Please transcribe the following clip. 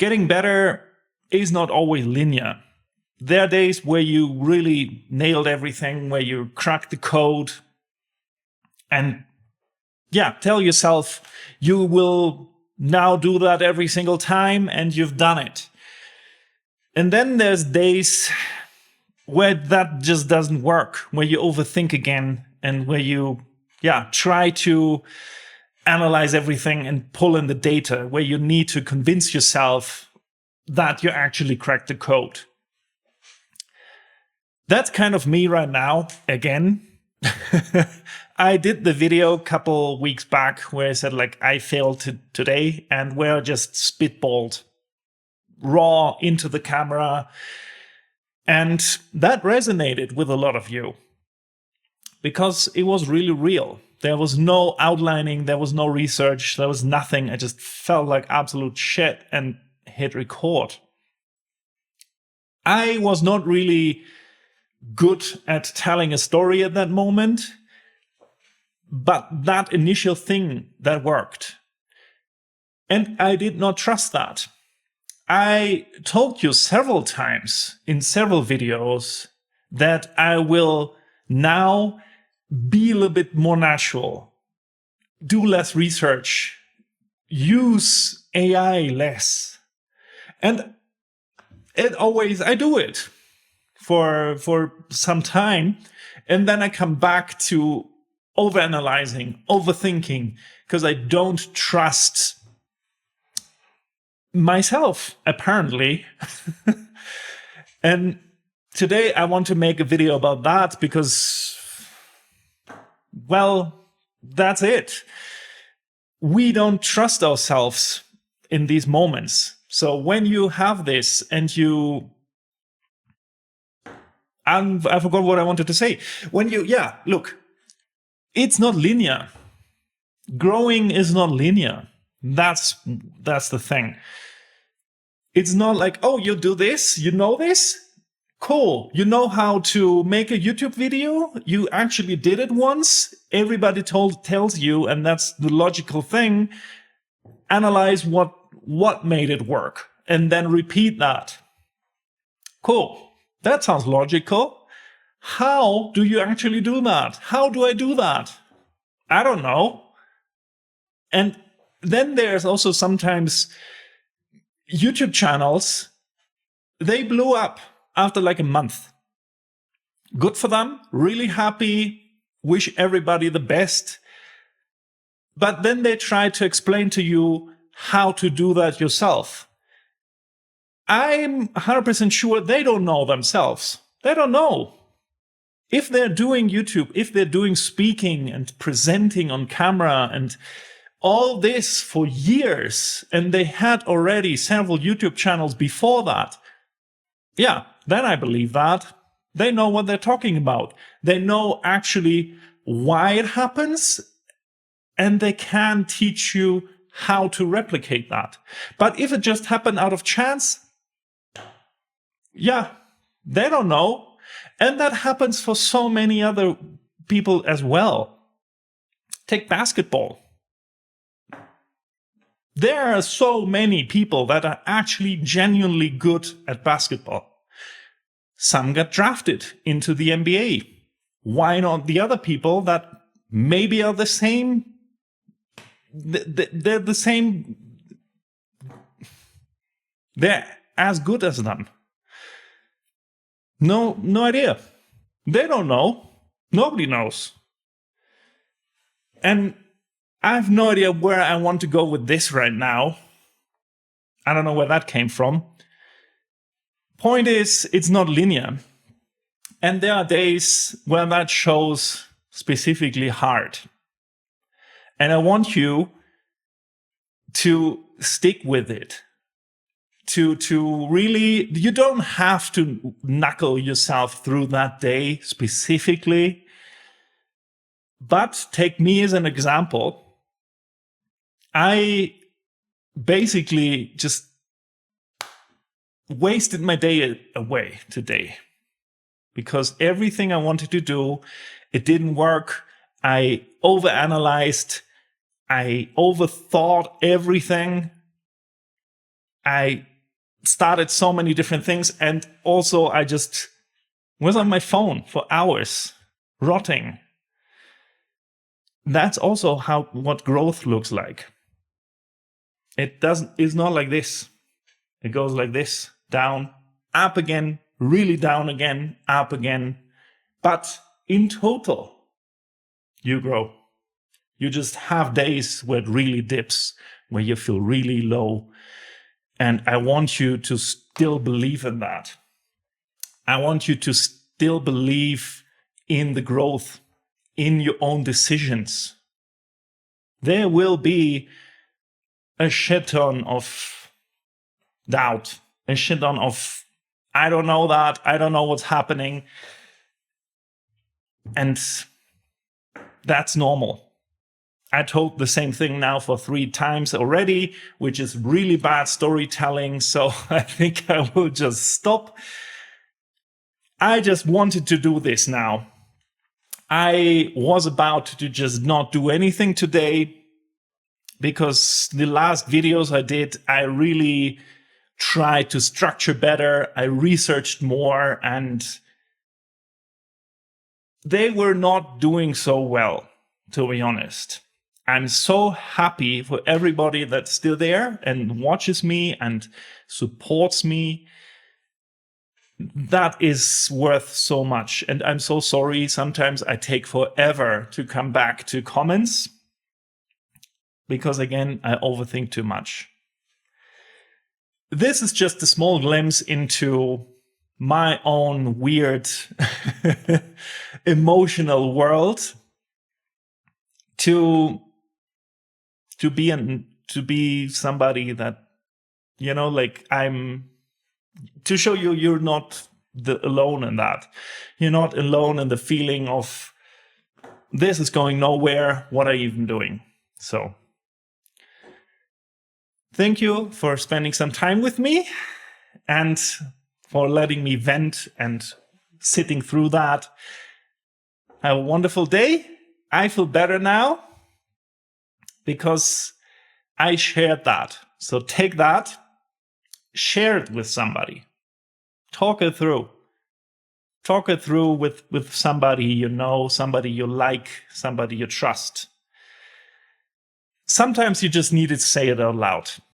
getting better is not always linear. There are days where you really nailed everything, where you cracked the code, and yeah, tell yourself you will now do that every single time, and you've done it. And then there's days where that just doesn't work, where you overthink again, and where you try to analyze everything and pull in the data, where you need to convince yourself that you actually cracked the code. That's kind of me right now, again. I did the video a couple weeks back where I said, like, I failed today, and where I just spitballed raw into the camera. And that resonated with a lot of you because it was really real. There was no outlining, there was no research, there was nothing. I just felt like absolute shit and hit record. I was not really good at telling a story at that moment, but that initial thing that worked. And I did not trust that. I told you several times in several videos that I will now be a little bit more natural, do less research, use AI less. And I do it for some time, and then I come back to overanalyzing, overthinking, because I don't trust myself, apparently. And today I want to make a video about that because, well, that's it. We don't trust ourselves in these moments. So when you have this and I forgot what I wanted to say. Look, it's not linear. Growing is not linear. That's the thing. It's not like, oh, you do this, you know this? Cool. You know how to make a YouTube video? You actually did it once. Everybody tells you, and that's the logical thing. Analyze what made it work and then repeat that. Cool. That sounds logical. How do you actually do that? How do I do that? I don't know. And then there's also sometimes YouTube channels, they blew up after like a month. Good for them, really happy, wish everybody the best. But then they try to explain to you how to do that yourself. I'm 100% sure they don't know themselves. They don't know. If they're doing YouTube, if they're doing speaking and presenting on camera and all this for years, and they had already several YouTube channels before that, yeah, then I believe that. They know what they're talking about. They know actually why it happens, and they can teach you how to replicate that. But if it just happened out of chance, yeah, they don't know. And that happens for so many other people as well. Take basketball. There are so many people that are actually genuinely good at basketball. Some got drafted into the NBA. Why not the other people that maybe are the same? They're the same. They're as good as them. No idea. They don't know. Nobody knows. And I have no idea where I want to go with this right now. I don't know where that came from. Point is, it's not linear. And there are days where that shows specifically hard. And I want you to stick with it. To really, you don't have to knuckle yourself through that day specifically. But take me as an example. I basically just wasted my day away today because everything I wanted to do, it didn't work. I overanalyzed. I overthought everything. I started so many different things. And also I just was on my phone for hours, rotting. That's also what growth looks like. It's not like this. It goes like this, down, up again, really down again, up again. But in total, you grow. You just have days where it really dips, where you feel really low. And I want you to still believe in that. I want you to still believe in the growth, in your own decisions. There will be a shit ton of doubt, a shit ton of, I don't know that, I don't know what's happening. And that's normal. I told the same thing now for 3 times already, which is really bad storytelling. So I think I will just stop. I just wanted to do this now. I was about to just not do anything today because the last videos I did, I really tried to structure better. I researched more and they were not doing so well, to be honest. I'm so happy for everybody that's still there and watches me and supports me. That is worth so much. And I'm so sorry. Sometimes I take forever to come back to comments because, again, I overthink too much. This is just a small glimpse into my own weird emotional world to be somebody that, like to show you you're not alone in that. You're not alone in the feeling of this is going nowhere. What are you even doing? So thank you for spending some time with me and for letting me vent and sitting through that. Have a wonderful day. I feel better now because I shared that. So take that, share it with somebody. Talk it through. Talk it through with somebody you know, somebody you like, somebody you trust. Sometimes you just need to say it out loud.